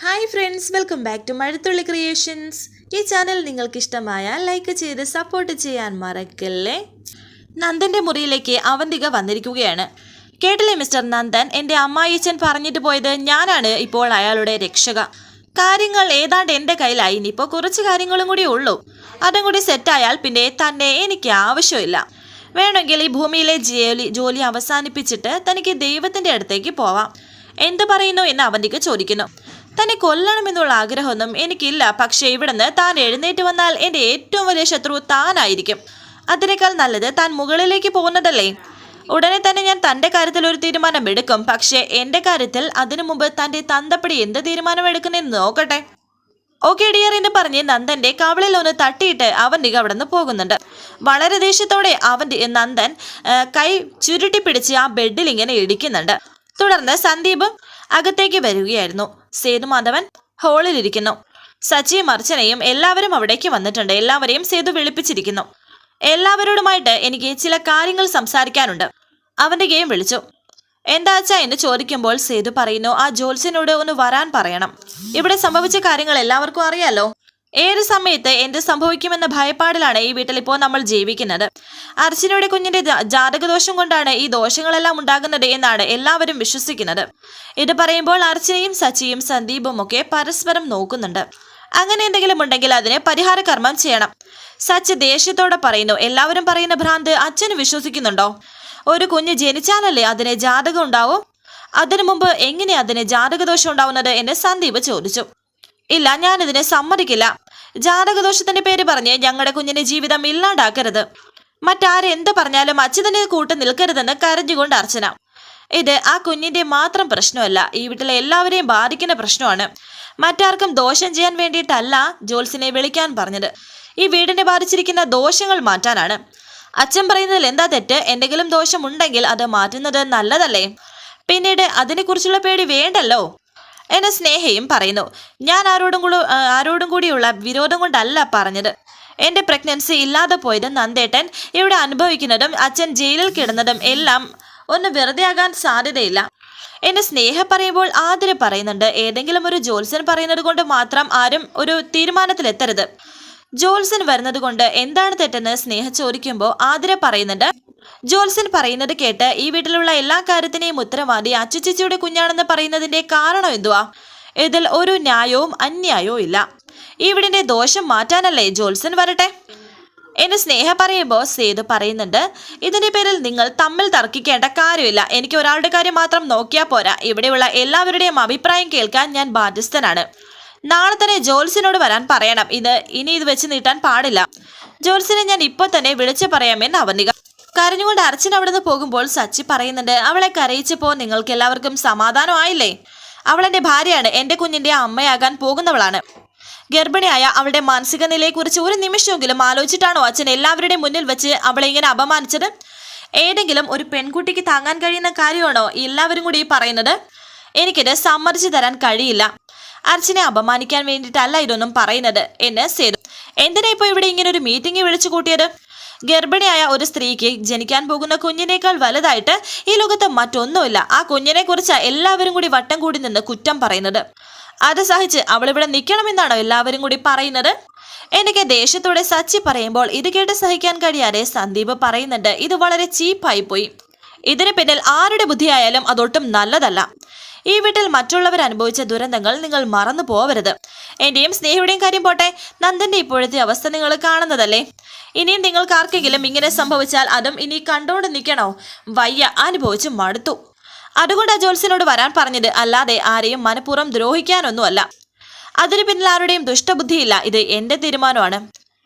Hi friends, welcome back to Mazhathulli creations. ഈ channel നിങ്ങൾക്ക് ഇഷ്ടമായാൽ ലൈക്ക് ചെയ്ത് സപ്പോർട്ട് ചെയ്യാൻ മറക്കല്ലേ. നന്ദൻ്റെ മുറിയിലേക്ക് അവന്തിക വന്നിരിക്കുകയാണ്. കേട്ടില്ലേ മിസ്റ്റർ നന്ദൻ, എൻ്റെ അമ്മായിച്ചൻ പറഞ്ഞിട്ട് പോയത് ഞാനാണ് ഇപ്പോൾ അയാളുടെ രക്ഷക. കാര്യങ്ങൾ ഏതാണ്ട് എൻ്റെ കയ്യിലായി. ഇനിയിപ്പോൾ കുറച്ച് കാര്യങ്ങളും കൂടി ഉള്ളൂ. അതും കൂടി സെറ്റായാൽ പിന്നെ തന്നെ എനിക്ക് ആവശ്യമില്ല. വേണമെങ്കിൽ ഈ ഭൂമിയിലെ ജോലി അവസാനിപ്പിച്ചിട്ട് തനിക്ക് ദൈവത്തിൻ്റെ അടുത്തേക്ക് പോവാം. എന്ത് പറയുന്നു എന്ന് അവന്തിക ചോദിക്കുന്നു. തന്നെ കൊല്ലണമെന്നുള്ള ആഗ്രഹമൊന്നും എനിക്കില്ല. പക്ഷേ ഇവിടുന്ന് താൻ എഴുന്നേറ്റ് വന്നാൽ എൻ്റെ ഏറ്റവും വലിയ ശത്രു താനായിരിക്കും. അതിനേക്കാൾ നല്ലത് താൻ മുകളിലേക്ക് പോകുന്നതല്ലേ. ഉടനെ തന്നെ ഞാൻ തൻ്റെ കാര്യത്തിൽ ഒരു തീരുമാനം എടുക്കും. പക്ഷേ എൻ്റെ കാര്യത്തിൽ അതിനു മുമ്പ് തൻ്റെ തന്തപ്പടി എന്ത് തീരുമാനം എടുക്കുന്നെന്ന് നോക്കട്ടെ. ഓക്കെ ഡിയർ എന്ന് പറഞ്ഞ് നന്ദൻ്റെ കവളിൽ ഒന്ന് തട്ടിയിട്ട് അവന്തിക അവിടെ നിന്ന് പോകുന്നുണ്ട്. വളരെ ദേഷ്യത്തോടെ നന്ദൻ കൈ ചുരുട്ടി പിടിച്ച് ആ ബെഡിൽ ഇങ്ങനെ ഇടിക്കുന്നുണ്ട്. തുടർന്ന് സന്ദീപ് അകത്തേക്ക് വരികയായിരുന്നു. സേതുമാധവൻ ഹോളിലിരിക്കുന്നു. സച്ചിയും അർച്ചനയും എല്ലാവരും അവിടേക്ക് വന്നിട്ടുണ്ട്. എല്ലാവരെയും സേതു വിളിപ്പിച്ചിരിക്കുന്നു. എല്ലാവരോടുമായിട്ട് എനിക്ക് ചില കാര്യങ്ങൾ സംസാരിക്കാനുണ്ട്. അവൻ്റെ ഗെയിം വിളിച്ചു. എന്താച്ചാ എന്ന് ചോദിക്കുമ്പോൾ സേതു പറയുന്നു, ആ ജോത്സ്യനോട് ഒന്ന് വരാൻ പറയണം. ഇവിടെ സംഭവിച്ച കാര്യങ്ങൾ എല്ലാവർക്കും അറിയാലോ. ഏത് സമയത്ത് എന്ത് സംഭവിക്കുമെന്ന ഭയപ്പാടിലാണ് ഈ വീട്ടിൽ ഇപ്പോൾ നമ്മൾ ജീവിക്കുന്നത്. അർച്ചനയുടെ കുഞ്ഞിന്റെ ജാതകദോഷം കൊണ്ടാണ് ഈ ദോഷങ്ങളെല്ലാം ഉണ്ടാകുന്നത് എന്നാണ് എല്ലാവരും വിശ്വസിക്കുന്നത്. ഇത് പറയുമ്പോൾ അർച്ചനയും സച്ചിയും സന്ദീപും ഒക്കെ പരസ്പരം നോക്കുന്നുണ്ട്. അങ്ങനെ എന്തെങ്കിലും ഉണ്ടെങ്കിൽ അതിന് പരിഹാര കർമ്മം ചെയ്യണം. സച്ച് ദേഷ്യത്തോടെ പറയുന്നു, എല്ലാവരും പറയുന്ന ഭ്രാന്ത് അച്ഛന് വിശ്വസിക്കുന്നുണ്ടോ? ഒരു കുഞ്ഞ് ജനിച്ചാലല്ലേ അതിന് ജാതകം ഉണ്ടാവും? അതിനു മുമ്പ് എങ്ങനെ അതിന് ജാതകദോഷം ഉണ്ടാവുന്നത് എന്ന് സന്ദീപ് ചോദിച്ചു. ഇല്ല, ഞാനിതിനെ സമ്മതിക്കില്ല. ജാതകദോഷത്തിന്റെ പേര് പറഞ്ഞ് ഞങ്ങളുടെ കുഞ്ഞിന്റെ ജീവിതം ഇല്ലാണ്ടാക്കരുത്. മറ്റാരെന്ത് പറഞ്ഞാലും അച്ഛനെ കൂട്ട് നിൽക്കരുതെന്ന് കരഞ്ഞുകൊണ്ട് അർച്ചന. ഇത് ആ കുഞ്ഞിന്റെ മാത്രം പ്രശ്നമല്ല, ഈ വീട്ടിലെ എല്ലാവരെയും ബാധിക്കുന്ന പ്രശ്നമാണ്. മറ്റാർക്കും ദോഷം ചെയ്യാൻ വേണ്ടിയിട്ടല്ല ജോത്സ്യനെ വിളിക്കാൻ പറഞ്ഞത്. ഈ വീടിനെ ബാധിച്ചിരിക്കുന്ന ദോഷങ്ങൾ മാറ്റാനാണ്. അച്ഛൻ പറയുന്നതിൽ എന്താ തെറ്റ്? എന്തെങ്കിലും ദോഷമുണ്ടെങ്കിൽ അത് മാറ്റുന്നത് നല്ലതല്ലേ? പിന്നീട് അതിനെക്കുറിച്ചുള്ള പേടി വേണ്ടല്ലോ എന്ന് സ്നേഹയും പറയുന്നു. ഞാൻ ആരോടും കൂടിയുള്ള വിരോധം കൊണ്ടല്ല പറഞ്ഞത്. എൻ്റെ പ്രഗ്നൻസി ഇല്ലാതെ പോയത് നന്ദേട്ടൻ ഇവിടെ അനുഭവിക്കുന്നതും അച്ഛൻ ജയിലിൽ കിടന്നതും എല്ലാം ഒന്ന് വെറുതെ ആകാൻ സാധ്യതയില്ല എന്ന് സ്നേഹ പറയുമ്പോൾ ആതിര പറയുന്നുണ്ട്, ഏതെങ്കിലും ഒരു ജോത്സ്യൻ പറയുന്നത് കൊണ്ട് മാത്രം ആരും ഒരു തീരുമാനത്തിലെത്തരുത്. ജോത്സ്യൻ വരുന്നത് കൊണ്ട് എന്താണ് തെറ്റെന്ന് സ്നേഹ ചോദിക്കുമ്പോൾ ആതിര പറയുന്നുണ്ട്, ജോത്സ്യൻ പറയുന്നത് കേട്ട് ഈ വീട്ടിലുള്ള എല്ലാ കാര്യത്തിനെയും ഉത്തരവാദി അച്ചുചേച്ചിയുടെ കുഞ്ഞാണെന്ന് പറയുന്നതിന്റെ കാരണം എന്തുവാ? ഇതിൽ ഒരു ന്യായവും അന്യായവും ഇല്ല. ഈ വീടിന്റെ ദോഷം മാറ്റാനല്ലേ ജോത്സ്യൻ വരട്ടെ എന്ന് സ്നേഹ പറയുമ്പോൾ സേതു പറയുന്നുണ്ട്, ഇതിന്റെ പേരിൽ നിങ്ങൾ തമ്മിൽ തർക്കിക്കേണ്ട കാര്യമില്ല. എനിക്ക് ഒരാളുടെ കാര്യം മാത്രം നോക്കിയാൽ പോരാ. ഇവിടെയുള്ള എല്ലാവരുടെയും അഭിപ്രായം കേൾക്കാൻ ഞാൻ ബാധ്യസ്ഥനാണ്. നാളെ തന്നെ ജോത്സ്യനോട് വരാൻ പറയണം. ഇനി ഇത് വെച്ച് നീട്ടാൻ പാടില്ല. ജോത്സ്യനെ ഞാൻ ഇപ്പോൾ തന്നെ വിളിച്ചു പറയാമെന്ന് അവന്തിക. കരഞ്ഞുകൊണ്ട് അർച്ചന അവിടെ നിന്ന് പോകുമ്പോൾ സച്ചി പറയുന്നുണ്ട്, അവളെ കരയിച്ചപ്പോൾ നിങ്ങൾക്ക് എല്ലാവർക്കും സമാധാനമായില്ലേ? അവൾ എൻ്റെ ഭാര്യയാണ്. എൻ്റെ കുഞ്ഞിൻ്റെ അമ്മയാകാൻ പോകുന്നവളാണ്. ഗർഭിണിയായ അവളുടെ മാനസിക നിലയെക്കുറിച്ച് ഒരു നിമിഷമെങ്കിലും ആലോചിച്ചിട്ടാണോ അച്ഛൻ എല്ലാവരുടെയും മുന്നിൽ വെച്ച് അവളെ ഇങ്ങനെ അപമാനിച്ചത്? ഏതെങ്കിലും ഒരു പെൺകുട്ടിക്ക് താങ്ങാൻ കഴിയുന്ന കാര്യമാണോ എല്ലാവരും കൂടി പറയുന്നത്? എനിക്കിത് സമ്മതിച്ചു തരാൻ കഴിയില്ല. അർച്ചനെ അപമാനിക്കാൻ വേണ്ടിയിട്ടല്ല ഇതൊന്നും പറയുന്നത് എന്ന് സേതു. എന്തിനാ ഇപ്പോൾ ഇവിടെ ഇങ്ങനെ ഒരു മീറ്റിംഗ് വിളിച്ചു കൂട്ടിയത്? ഗർഭിണിയായ ഒരു സ്ത്രീക്ക് ജനിക്കാൻ പോകുന്ന കുഞ്ഞിനേക്കാൾ വലുതായിട്ട് ഈ ലോകത്ത് മറ്റൊന്നുമില്ല. ആ കുഞ്ഞിനെ കുറിച്ച് എല്ലാവരും കൂടി വട്ടം കൂടി നിന്ന് കുറ്റം പറയുന്നത്. അത് സഹിച്ച് അവളിവിടെ നിൽക്കണമെന്നാണോ എല്ലാവരും കൂടി പറയുന്നത്? എനിക്ക് ദേഷ്യത്തോടെ സച്ചി പറയുമ്പോൾ ഇത് കേട്ട് സഹിക്കാൻ കഴിയാതെ സന്ദീപ് പറയുന്നുണ്ട്, ഇത് വളരെ ചീപ്പായി പോയി. ഇതിന് പിന്നിൽ ആരുടെ ബുദ്ധിയായാലും അതൊട്ടും നല്ലതല്ല. ഈ വീട്ടിൽ മറ്റുള്ളവർ അനുഭവിച്ച ദുരന്തങ്ങൾ നിങ്ങൾ മറന്നു പോവരുത്. എന്റെയും സ്നേഹയുടെയും കാര്യം പോട്ടെ, നന്ദന്റെ ഇപ്പോഴത്തെ അവസ്ഥ നിങ്ങൾ കാണുന്നതല്ലേ. ഇനിയും നിങ്ങൾക്ക് ആർക്കെങ്കിലും ഇങ്ങനെ സംഭവിച്ചാൽ അതും ഇനി കണ്ടോണ്ട് നിൽക്കണോ? വയ്യ, അനുഭവിച്ച് മടുത്തു. അതുകൊണ്ട് ആ ജോത്സ്യനോട് വരാൻ പറഞ്ഞത്, അല്ലാതെ ആരെയും മനഃപൂർവ്വം ദ്രോഹിക്കാനൊന്നുമല്ല. അതിന് പിന്നിൽ ആരുടെയും ദുഷ്ടബുദ്ധിയില്ല. ഇത് എന്റെ തീരുമാനമാണ്.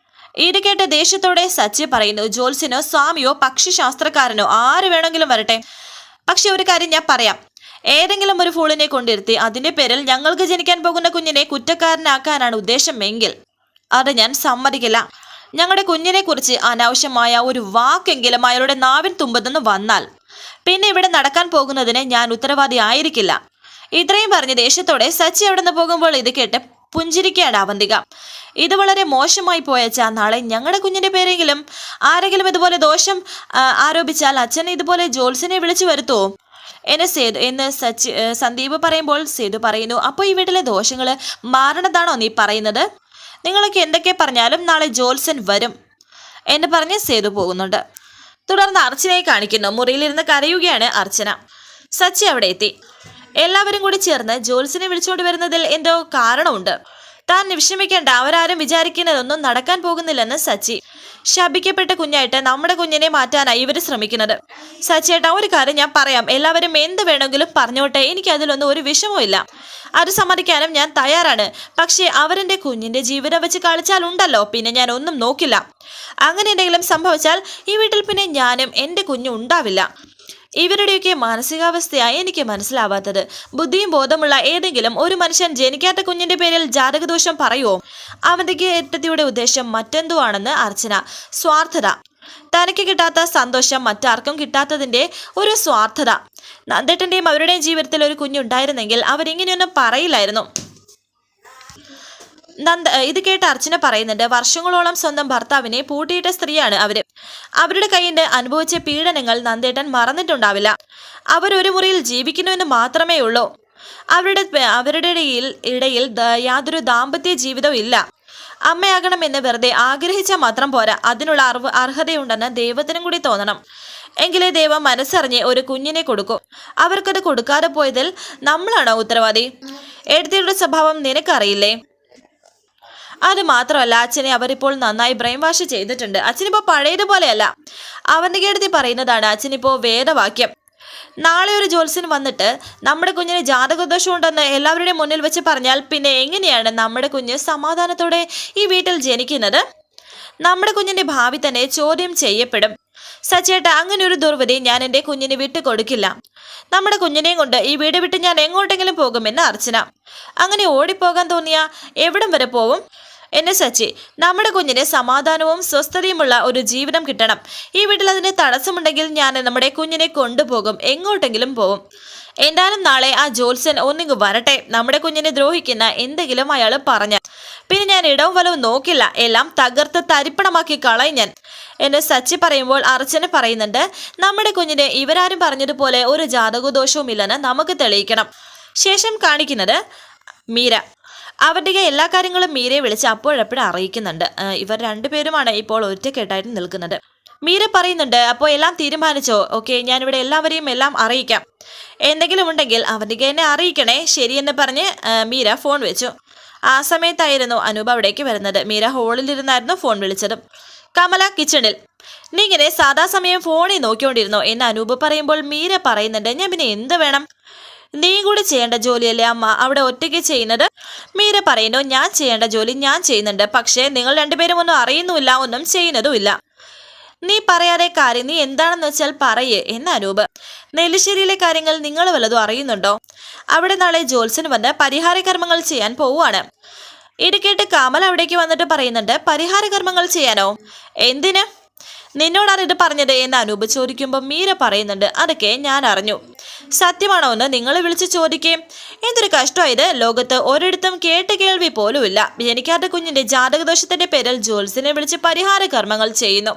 ഇത് കേട്ട് ദേഷ്യത്തോടെ സച്ചി പറയുന്നു, ജോത്സ്യനോ സ്വാമിയോ പക്ഷിശാസ്ത്രക്കാരനോ ആര് വേണമെങ്കിലും വരട്ടെ. പക്ഷെ ഒരു കാര്യം ഞാൻ പറയാം, ഏതെങ്കിലും ഒരു ഫൂളിനെ കൊണ്ടിരുത്തി അതിന്റെ പേരിൽ ഞങ്ങൾക്ക് ജനിക്കാൻ പോകുന്ന കുഞ്ഞിനെ കുറ്റക്കാരനാക്കാനാണ് ഉദ്ദേശമെങ്കിൽ അത് ഞാൻ സമ്മതിക്കില്ല. ഞങ്ങളുടെ കുഞ്ഞിനെ കുറിച്ച് അനാവശ്യമായ ഒരു വാക്കെങ്കിലും അയാളുടെ നാവിൻ തുമ്പതെന്ന് വന്നാൽ പിന്നെ ഇവിടെ നടക്കാൻ പോകുന്നതിന് ഞാൻ ഉത്തരവാദി ആയിരിക്കില്ല. ഇത്രയും പറഞ്ഞ് ദേഷ്യത്തോടെ സച്ചി അവിടെ നിന്ന് പോകുമ്പോൾ ഇത് കേട്ട് പുഞ്ചിരിക്കുകയാണ് അവന്തിക. ഇത് വളരെ മോശമായി പോയച്ചാ. നാളെ ഞങ്ങളുടെ കുഞ്ഞിന്റെ പേരെങ്കിലും ആരെങ്കിലും ഇതുപോലെ ദോഷം ആരോപിച്ചാൽ അച്ഛൻ ഇതുപോലെ ജോത്സ്യനെ വിളിച്ചു വരുത്തുവോ? എന്ന് സന്ദീപ് പറയുമ്പോൾ സേതു പറയുന്നു, അപ്പോൾ ഈ വീട്ടിലെ ദോഷങ്ങൾ മാറണതാണോ നീ പറയുന്നത്? നിങ്ങളൊക്കെ എന്തൊക്കെ പറഞ്ഞാലും നാളെ ജോത്സ്യൻ വരും എന്ന് പറഞ്ഞ് സേതു പോകുന്നുണ്ട്. തുടർന്ന് അർച്ചനയെ കാണിക്കുന്നു. മുറിയിലിരുന്ന് കരയുകയാണ് അർച്ചന. സച്ചി അവിടെ എത്തി. എല്ലാവരും കൂടി ചേർന്ന് ജോത്സ്യനെ വിളിച്ചുകൊണ്ട് വരുന്നതിൽ എന്തോ കാരണമുണ്ട്. താൻ വിഷമിക്കേണ്ട, അവരാരും വിചാരിക്കുന്നതൊന്നും നടക്കാൻ പോകുന്നില്ലെന്ന് സച്ചി. ശപിക്കപ്പെട്ട കുഞ്ഞായിട്ട് നമ്മുടെ കുഞ്ഞിനെ മാറ്റാനായി ഇവർ ശ്രമിക്കുന്നത്. സച്ചിയേട്ടാ, ഒരു കാര്യം ഞാൻ പറയാം, എല്ലാവരും എന്ത് വേണമെങ്കിലും പറഞ്ഞോട്ടെ, എനിക്ക് അതിലൊന്നും ഒരു വിഷമവും ഇല്ല. അത് സമ്മതിക്കാനും ഞാൻ തയ്യാറാണ്. പക്ഷേ അവരെൻ്റെ കുഞ്ഞിൻ്റെ ജീവിതം വെച്ച് കളിച്ചാലുണ്ടല്ലോ, പിന്നെ ഞാൻ ഒന്നും നോക്കില്ല. അങ്ങനെ എന്തെങ്കിലും സംഭവിച്ചാൽ ഈ വീട്ടിൽ പിന്നെ ഞാനും എൻ്റെ കുഞ്ഞും ഉണ്ടാവില്ല. ഇവരുടെയൊക്കെ മാനസികാവസ്ഥയായി എനിക്ക് മനസ്സിലാവാത്തത്. ബുദ്ധിയും ബോധമുള്ള ഏതെങ്കിലും ഒരു മനുഷ്യൻ ജനിക്കാത്ത കുഞ്ഞിന്റെ പേരിൽ ജാതകദോഷം പറയുമോ? അവന്തിക്ക് ഏട്ടത്തിയുടെ ഉദ്ദേശം മറ്റെന്തോ ആണെന്ന് അർച്ചന. സ്വാർത്ഥത. തനിക്ക് കിട്ടാത്ത സന്തോഷം മറ്റാർക്കും കിട്ടാത്തതിന്റെ ഒരു സ്വാർത്ഥത. നന്ദേട്ടന്റെയും അവരുടെയും ജീവിതത്തിൽ ഒരു കുഞ്ഞുണ്ടായിരുന്നെങ്കിൽ അവരിങ്ങനെയൊന്നും പറയില്ലായിരുന്നു. ഇത് കേട്ട് അർച്ചന പറയുന്നുണ്ട്, വർഷങ്ങളോളം സ്വന്തം ഭർത്താവിനെ പൂട്ടിയിട്ട സ്ത്രീയാണ് അവര്. അവരുടെ കയ്യിൽ അനുഭവിച്ച പീഡനങ്ങൾ നന്ദേട്ടൻ മറന്നിട്ടുണ്ടാവില്ല. അവരൊരു മുറിയിൽ ജീവിക്കുന്നുവെന്ന് മാത്രമേ ഉള്ളൂ. അവരുടെ ഇടയിൽ യാതൊരു ദാമ്പത്യ ജീവിതവും ഇല്ല. അമ്മയാകണമെന്ന് വെറുതെ ആഗ്രഹിച്ചാൽ മാത്രം പോരാ, അതിനുള്ള അർഹതയുണ്ടെന്ന് ദൈവത്തിനും കൂടി തോന്നണം. എങ്കിലേ ദൈവം മനസ്സറിഞ്ഞ് ഒരു കുഞ്ഞിനെ കൊടുക്കും. അവർക്കത് കൊടുക്കാതെ പോയതിൽ നമ്മളാണോ ഉത്തരവാദി? എഴുത്തിയുടെ സ്വഭാവം നിനക്കറിയില്ലേ? അത് മാത്രമല്ല, അച്ഛനെ അവരിപ്പോൾ നന്നായി ബ്രെയിൻ വാഷ് ചെയ്തിട്ടുണ്ട്. അച്ഛനിപ്പോൾ പഴയതുപോലെയല്ല. അവൻ്റെ കേടുത്തി പറയുന്നതാണ് അച്ഛനിപ്പോൾ വേദവാക്യം. നാളെ ഒരു ജോത്സ്യൻ വന്നിട്ട് നമ്മുടെ കുഞ്ഞിന് ജാതകദോഷം ഉണ്ടെന്ന് എല്ലാവരുടെയും മുന്നിൽ വെച്ച് പറഞ്ഞാൽ പിന്നെ എങ്ങനെയാണ് നമ്മുടെ കുഞ്ഞ് സമാധാനത്തോടെ ഈ വീട്ടിൽ ജനിക്കുന്നത്? നമ്മുടെ കുഞ്ഞിൻ്റെ ഭാവി തന്നെ ചോദ്യം ചെയ്യപ്പെടും. സച്ചേട്ട, അങ്ങനെ ഒരു ദുർവിധി ഞാൻ എൻ്റെ കുഞ്ഞിന് വിട്ടു കൊടുക്കില്ല. നമ്മുടെ കുഞ്ഞിനെയും കൊണ്ട് ഈ വീട് വിട്ട് ഞാൻ എങ്ങോട്ടെങ്കിലും പോകുമെന്ന് അർച്ചന. അങ്ങനെ ഓടിപ്പോകാൻ തോന്നിയ എവിടം വരെ പോവും? എന്നെ സച്ചി, നമ്മുടെ കുഞ്ഞിന് സമാധാനവും സ്വസ്ഥതയുമുള്ള ഒരു ജീവിതം കിട്ടണം. ഈ വീട്ടിൽ അതിന് തടസ്സമുണ്ടെങ്കിൽ ഞാൻ നമ്മുടെ കുഞ്ഞിനെ കൊണ്ടുപോകും, എങ്ങോട്ടെങ്കിലും പോവും. എന്തായാലും നാളെ ആ ജോത്സ്യൻ ഒന്നിങ്ങ് വരട്ടെ. നമ്മുടെ കുഞ്ഞിനെ ദ്രോഹിക്കുന്ന എന്തെങ്കിലും അയാൾ പറഞ്ഞ പിന്നെ ഞാൻ ഇടവും വലവും നോക്കില്ല, എല്ലാം തകർത്ത് തരിപ്പണമാക്കി കളയും ഞാൻ എന്ന് സച്ചി പറയുമ്പോൾ അർച്ചന പറയുന്നുണ്ട്, നമ്മുടെ കുഞ്ഞിന് ഇവരാരും പറഞ്ഞതുപോലെ ഒരു ജാതകദോഷവും ഇല്ലെന്ന് നമുക്ക് തെളിയിക്കണം. ശേഷം കാണിക്കുന്നത് മീര. അവരുടെ എല്ലാ കാര്യങ്ങളും മീരയെ വിളിച്ച് അപ്പോഴെപ്പോഴും അറിയിക്കുന്നുണ്ട്. ഇവർ രണ്ടുപേരുമാണ് ഇപ്പോൾ ഒറ്റക്കെട്ടായിട്ട് നിൽക്കുന്നത്. മീര പറയുന്നുണ്ട്, അപ്പോൾ എല്ലാം തീരുമാനിച്ചോ? ഓക്കെ, ഞാനിവിടെ എല്ലാവരെയും എല്ലാം അറിയിക്കാം. എന്തെങ്കിലും ഉണ്ടെങ്കിൽ അവരുടെ എന്നെ അറിയിക്കണേ. ശരിയെന്ന് പറഞ്ഞ് മീര ഫോൺ വെച്ചു. ആ സമയത്തായിരുന്നു അനൂപ് അവിടേക്ക് വരുന്നത്. മീര ഹോളിലിരുന്നായിരുന്നു ഫോൺ വിളിച്ചതും. കമല കിച്ചണിൽ. നീ ഇങ്ങനെ സാധാ സമയം ഫോണിൽ നോക്കിക്കൊണ്ടിരുന്നോ എന്ന് അനൂപ് പറയുമ്പോൾ മീര പറയുന്നുണ്ട്, ഞാൻ പിന്നെ എന്ത് വേണം? നീ കൂടി ചെയ്യേണ്ട ജോലിയല്ലേ അമ്മ അവിടെ ഒറ്റയ്ക്ക് ചെയ്യുന്നത്? മീര പറയുന്നു, ഞാൻ ചെയ്യേണ്ട ജോലി ഞാൻ ചെയ്യുന്നുണ്ട്. പക്ഷേ നിങ്ങൾ രണ്ടുപേരും ഒന്നും അറിയുന്നുമില്ല, ഒന്നും ചെയ്യുന്നതുമില്ല. നീ പറയാതെ കാര്യം നീ എന്താണെന്ന് വെച്ചാൽ പറയേ എന്ന് അനൂപ്. നെല്ലിശ്ശേരിയിലെ കാര്യങ്ങൾ നിങ്ങൾ വല്ലതും അറിയുന്നുണ്ടോ? അവിടെ നാളെ ജോത്സ്യൻ വന്ന് പരിഹാര കർമ്മങ്ങൾ ചെയ്യാൻ പോവുകയാണ്. ഇത് കേട്ട് കമൽ അവിടേക്ക് വന്നിട്ട് പറയുന്നുണ്ട്, പരിഹാര കർമ്മങ്ങൾ ചെയ്യാനോ? എന്തിന്? നിന്നോടാണ് ഇത് പറഞ്ഞത് എന്ന് അനൂപ് ചോദിക്കുമ്പോൾ മീര പറയുന്നുണ്ട്, അതൊക്കെ ഞാൻ അറിഞ്ഞു. സത്യമാണോ എന്ന് നിങ്ങൾ വിളിച്ച് ചോദിക്കുകയും. എന്തൊരു കഷ്ടമായത്, ലോകത്ത് ഒരിടത്തും കേട്ട് കേൾവി പോലുമില്ല. ജനിക്കാത്ത കുഞ്ഞിന്റെ ജാതകദോഷത്തിന്റെ പേരിൽ ജോത്സ്യനെ വിളിച്ച് പരിഹാര കർമ്മങ്ങൾ ചെയ്യുന്നു.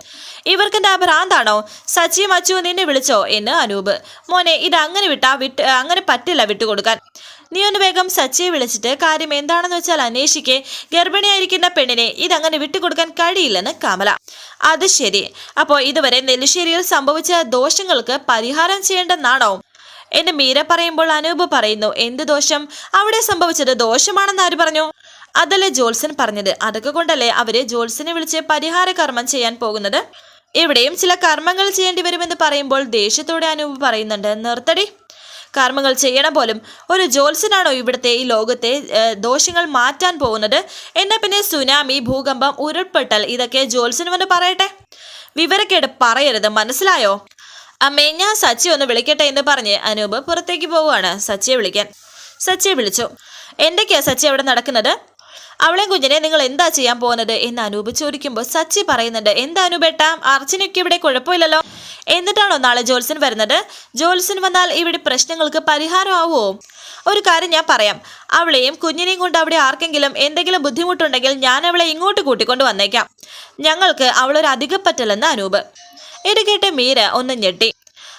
ഇവർക്കെന്താ ഭ്രാന്താണോ? സച്ചിയും അച്ചുവും നിന്നെ വിളിച്ചോ എന്ന് അനൂപ്. മോനെ, ഇത് അങ്ങനെ പറ്റില്ല വിട്ടുകൊടുക്കാൻ. നീ ഒന്ന് വേഗം സച്ചിയെ വിളിച്ചിട്ട് കാര്യം എന്താണെന്ന് വെച്ചാൽ അന്വേഷിക്കേ. ഗർഭിണിയായിരിക്കുന്ന പെണ്ണിനെ ഇതങ്ങനെ വിട്ടുകൊടുക്കാൻ കഴിയില്ലെന്ന് കമല. അത് ശരി, അപ്പോൾ ഇതുവരെ നെല്ലിശ്ശേരിയിൽ സംഭവിച്ച ദോഷങ്ങൾക്ക് പരിഹാരം ചെയ്യേണ്ടെന്നാണോ എന്ന് മീര പറയുമ്പോൾ അനൂപ് പറയുന്നു, എന്ത് ദോഷം? അവിടെ സംഭവിച്ചത് ദോഷമാണെന്ന് ആര് പറഞ്ഞു? അതല്ലേ ജോത്സ്യൻ പറഞ്ഞത്. അതൊക്കെ കൊണ്ടല്ലേ അവര് ജോത്സ്യനെ വിളിച്ച് പരിഹാര കർമ്മം ചെയ്യാൻ പോകുന്നത്. ഇവിടെയും ചില കർമ്മങ്ങൾ ചെയ്യേണ്ടി വരുമെന്ന് പറയുമ്പോൾ ദേഷ്യത്തോടെ അനൂപ് പറയുന്നുണ്ട്, നിർത്തടി. കർമ്മങ്ങൾ ചെയ്യണം പോലും ഒരു ജോത്സ്യനാണോ ഇവിടുത്തെ ഈ ലോകത്തെ ദോഷങ്ങൾ മാറ്റാൻ പോകുന്നത്? എന്നാ പിന്നെ സുനാമി, ഭൂകമ്പം, ഉരുൾപൊട്ടൽ ഇതൊക്കെ ജോത്സ്യന് വന്ന് പറയട്ടെ. വിവരക്കേട് പറയരുത്, മനസ്സിലായോ? അമ്മേ, ഞാൻ സച്ചി ഒന്ന് വിളിക്കട്ടെ എന്ന് പറഞ്ഞ് അനൂപ് പുറത്തേക്ക് പോവുകയാണ് സച്ചിയെ വിളിക്കാൻ. സച്ചിയെ വിളിച്ചു. എന്തൊക്കെയാ സച്ചി അവിടെ നടക്കുന്നത്? അവളെ കുഞ്ഞിനെ നിങ്ങൾ എന്താ ചെയ്യാൻ പോകുന്നത് എന്ന് അനൂപ് ചോദിക്കുമ്പോൾ സച്ചി പറയുന്നുണ്ട്, എന്താ അനൂപേട്ട, അർച്ചനയ്ക്ക് ഇവിടെ കുഴപ്പമില്ലല്ലോ. എന്നിട്ടാണോ നാളെ ജോത്സ്യൻ വരുന്നത്? ജോത്സ്യൻ വന്നാൽ ഇവിടെ പ്രശ്നങ്ങൾക്ക് പരിഹാരം ആവുമോ? ഒരു കാര്യം ഞാൻ പറയാം, അവളെയും കുഞ്ഞിനെയും കൊണ്ട് അവിടെ ആർക്കെങ്കിലും എന്തെങ്കിലും ബുദ്ധിമുട്ടുണ്ടെങ്കിൽ ഞാൻ അവളെ ഇങ്ങോട്ട് കൂട്ടിക്കൊണ്ട് വന്നേക്കാം. ഞങ്ങൾക്ക് അവളൊരു അധികപ്പറ്റലെന്ന് അനൂപ്. ഇത് കേട്ട് മീര ഒന്ന് ഞെട്ടി.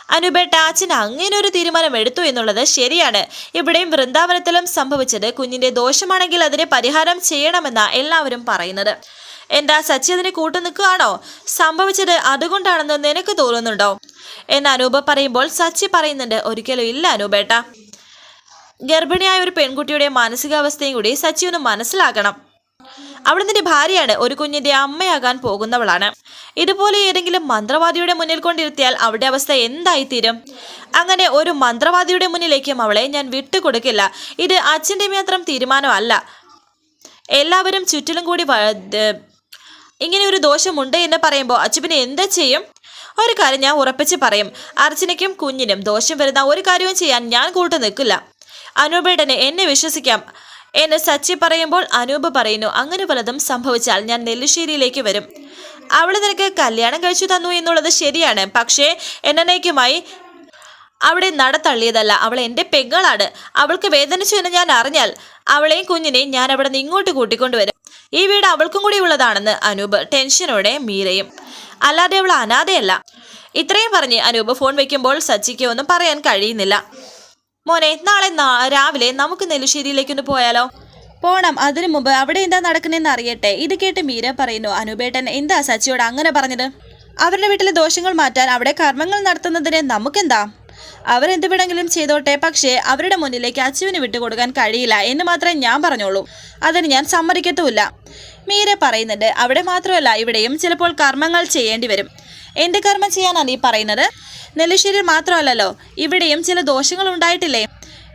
അനുപേട്ട അച്ഛൻ അങ്ങനെ ഒരു തീരുമാനം എടുത്തു എന്നുള്ളത് ശരിയാണ്. ഇവിടെയും വൃന്ദാവനത്തിലും സംഭവിച്ചത് കുഞ്ഞിന്റെ ദോഷമാണെങ്കിൽ അതിനെ പരിഹാരം ചെയ്യണമെന്നാ എല്ലാവരും പറയുന്നത്. എന്താ സച്ചി അതിന് കൂട്ടു നിൽക്കുകയാണോ? സംഭവിച്ചത് അതുകൊണ്ടാണെന്ന് നിനക്ക് തോന്നുന്നുണ്ടോ എന്ന് അനൂപ പറയുമ്പോൾ സച്ചി പറയുന്നുണ്ട്, ഒരിക്കലും ഇല്ല അനൂപേട്ട. ഗർഭിണിയായ ഒരു പെൺകുട്ടിയുടെ മാനസികാവസ്ഥയും കൂടി സച്ചി ഒന്ന് മനസ്സിലാക്കണം. അവൾ നിന്റെ ഭാര്യയാണ്, ഒരു കുഞ്ഞിന്റെ അമ്മയാകാൻ പോകുന്നവളാണ്. ഇതുപോലെ ഏതെങ്കിലും മന്ത്രവാദിയുടെ മുന്നിൽ കൊണ്ടിരുത്തിയാൽ അവളുടെ അവസ്ഥ എന്തായിത്തീരും? അങ്ങനെ ഒരു മന്ത്രവാദിയുടെ മുന്നിലേക്കും അവളെ ഞാൻ വിട്ടുകൊടുക്കില്ല. ഇത് അച്ഛൻ്റെ മാത്രം തീരുമാനമല്ല. എല്ലാവരും ചുറ്റിലും കൂടി ഇങ്ങനെ ഒരു ദോഷമുണ്ട് എന്ന് പറയുമ്പോൾ അച്ഛനെ എന്താ ചെയ്യും? ഒരു കാര്യം ഞാൻ ഉറപ്പിച്ച് പറയും, അർച്ചനയ്ക്കും കുഞ്ഞിനും ദോഷം വരുന്ന ഒരു കാര്യവും ചെയ്യാൻ ഞാൻ കൂട്ടു നിൽക്കില്ല. അനൂപേട്ടനെ എന്നെ വിശ്വസിക്കാം എന്ന് സച്ചി പറയുമ്പോൾ അനൂപ് പറയുന്നു, അങ്ങനെ പലതും സംഭവിച്ചാൽ ഞാൻ നെല്ലിശ്ശേരിയിലേക്ക് വരും. അവൾ നിനക്ക് കല്യാണം കഴിച്ചു തന്നു എന്നുള്ളത് ശരിയാണ്, പക്ഷേ എന്നേക്കുമായി അവിടെ നടത്തള്ളിയതല്ല. അവൾ എൻ്റെ പെങ്ങളാണ്. അവൾക്ക് വേദനിച്ചു എന്ന് ഞാൻ അറിഞ്ഞാൽ അവളെയും കുഞ്ഞിനെയും ഞാൻ അവിടെ നിന്ന് ഇങ്ങോട്ട് കൂട്ടിക്കൊണ്ടുവരും. ഈ വീട് അവൾക്കും കൂടി ഉള്ളതാണെന്ന് അനൂപ് ടെൻഷനോടെ മീരയും. അല്ലാതെ അവൾ അനാഥയല്ല. ഇത്രയും പറഞ്ഞ് അനൂപ് ഫോൺ വയ്ക്കുമ്പോൾ സച്ചിക്ക് ഒന്നും പറയാൻ കഴിയുന്നില്ല. മോനെ, നാളെ രാവിലെ നമുക്ക് നെല്ലിശ്ശേരിയിലേക്കൊന്ന് പോയാലോ? പോണം. അതിനു മുമ്പ് അവിടെ എന്താ നടക്കുന്നതെന്ന് അറിയട്ടെ. ഇത് കേട്ട് മീര പറയുന്നു, അനൂപേട്ടൻ എന്താ സച്ചിയോട് അങ്ങനെ പറഞ്ഞത്? അവരുടെ വീട്ടിലെ ദോഷങ്ങൾ മാറ്റാൻ അവിടെ കർമ്മങ്ങൾ നടത്തുന്നതിന് നമുക്കെന്താ? അവരെന്ത് വേണമെങ്കിലും ചെയ്തോട്ടെ, പക്ഷേ അവരുടെ മുന്നിലേക്ക് അച്ചുവിന് വിട്ടുകൊടുക്കാൻ കഴിയില്ല എന്ന് മാത്രമേ ഞാൻ പറഞ്ഞോളൂ. അതിന് ഞാൻ സമ്മതിക്കത്തുമില്ല. മീര പറയുന്നുണ്ട്, അവിടെ മാത്രമല്ല ഇവിടെയും ചിലപ്പോൾ കർമ്മങ്ങൾ ചെയ്യേണ്ടി വരും. എന്ത് കർമ്മം ചെയ്യാനാണ് നീ പറയുന്നത്? നെല്ലിശ്ശേരിയിൽ മാത്രമല്ലല്ലോ, ഇവിടെയും ചില ദോഷങ്ങൾ ഉണ്ടായിട്ടില്ലേ?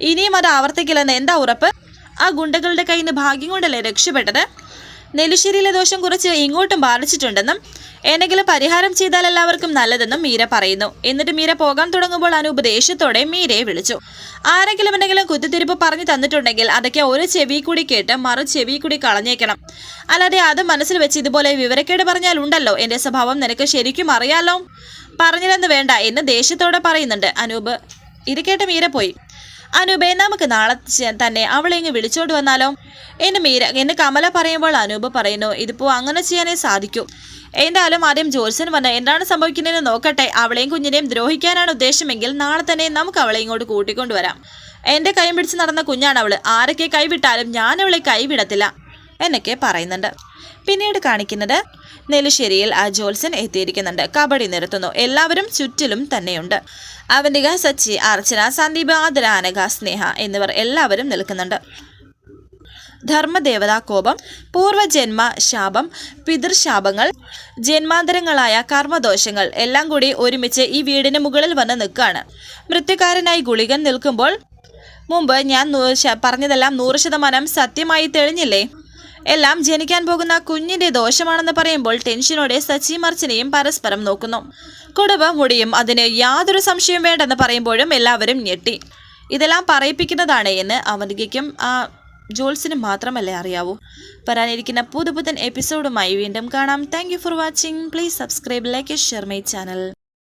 ഇനിയും അത് ആവർത്തിക്കില്ലെന്ന് എന്താ ഉറപ്പ്? ആ ഗുണ്ടകളുടെ കയ്യിൽ നിന്ന് ഭാഗ്യം കൊണ്ടല്ലേ രക്ഷപ്പെട്ടത്? നെല്ലിശ്ശേരിയിലെ ദോഷം കുറച്ച് ഇങ്ങോട്ടും ബാധിച്ചിട്ടുണ്ടെന്നും എന്തെങ്കിലും പരിഹാരം ചെയ്താൽ എല്ലാവർക്കും നല്ലതെന്നും മീര പറയുന്നു. എന്നിട്ട് മീര പോകാൻ തുടങ്ങുമ്പോൾ അനൂപ് ദേഷ്യത്തോടെ മീരയെ വിളിച്ചു. ആരെങ്കിലും എന്തെങ്കിലും കുത്തിത്തിരിപ്പ് പറഞ്ഞു തന്നിട്ടുണ്ടെങ്കിൽ അതൊക്കെ ഒരു ചെവി കൂടി കേട്ട് മറു ചെവി കൂടി കളഞ്ഞേക്കണം. അല്ലാതെ അത് മനസ്സിൽ വെച്ച് ഇതുപോലെ വിവരക്കേട് പറഞ്ഞാൽ ഉണ്ടല്ലോ, എൻ്റെ സ്വഭാവം നിനക്ക് ശരിക്കും അറിയാലോ. പറഞ്ഞില്ലെന്ന് വേണ്ട എന്ന് ദേഷ്യത്തോടെ പറയുന്നുണ്ട് അനൂപ്. ഇത് കേട്ട് മീര പോയി. അനൂപെ, നമുക്ക് നാളെ തന്നെ അവളെ ഇങ്ങ് വിളിച്ചോണ്ട് വന്നാലോ എന്ന് കമല പറയുമ്പോൾ അനൂപ് പറയുന്നു, ഇതിപ്പോ അങ്ങനെ ചെയ്യാനേ സാധിക്കൂ. എന്തായാലും ആദ്യം ജോത്സ്യൻ വന്ന് എന്താണ് സംഭവിക്കുന്നതെന്ന് നോക്കട്ടെ. അവളെയും കുഞ്ഞിനെയും ദ്രോഹിക്കാനാണ് ഉദ്ദേശമെങ്കിൽ നാളെ തന്നെ നമുക്ക് അവളെ ഇങ്ങോട്ട് കൂട്ടിക്കൊണ്ടുവരാം. എൻ്റെ കൈ പിടിച്ച് നടന്ന കുഞ്ഞാണ് അവള്. ആരൊക്കെ കൈവിട്ടാലും ഞാൻ അവളെ കൈവിടത്തില്ല എന്നൊക്കെ പറയുന്നുണ്ട്. പിന്നീട് കാണിക്കുന്നത് നെല്ലിശ്ശേരിയിൽ ആ ജോത്സ്യൻ എത്തിയിരിക്കുന്നുണ്ട്. കബഡി നിരത്തുന്നു. എല്ലാവരും ചുറ്റിലും തന്നെയുണ്ട്. അവന്തിക, സച്ചി, അർച്ചന, സന്ദീപ്, ആതിര, അനഘ, സ്നേഹ എന്നിവർ എല്ലാവരും നിൽക്കുന്നുണ്ട്. ധർമ്മദേവതാ കോപം, പൂർവ്വജന്മ ശാപം, പിതൃശാപങ്ങൾ, ജന്മാന്തരങ്ങളായ കർമ്മദോഷങ്ങൾ എല്ലാം കൂടി ഒരുമിച്ച് ഈ വീടിന് മുകളിൽ വന്ന് നിൽക്കുകയാണ്. മൃത്യുകാരനായി ഗുളികൻ നിൽക്കുമ്പോൾ മുമ്പ് ഞാൻ പറഞ്ഞതെല്ലാം 100% സത്യമായി തെളിഞ്ഞില്ലേ? എല്ലാം ജനിക്കാൻ പോകുന്ന കുഞ്ഞിന്റെ ദോഷമാണെന്ന് പറയുമ്പോൾ ടെൻഷനോടെ സച്ചിയും അർച്ചനയും പരസ്പരം നോക്കുന്നു. കുടുംബം മുടിയും അതിന് യാതൊരു സംശയം വേണ്ടെന്ന് പറയുമ്പോഴും എല്ലാവരും ഞെട്ടി. ഇതെല്ലാം പറയിപ്പിക്കുന്നതാണ് എന്ന് അവന്തികയ്ക്കും ആ ജോൾസിനും മാത്രമല്ലേ അറിയാവൂ. വരാനിരിക്കുന്ന പുതുപുത്തൻ എപ്പിസോഡുമായി വീണ്ടും കാണാം. Thank you for watching. Please subscribe, like, share my channel.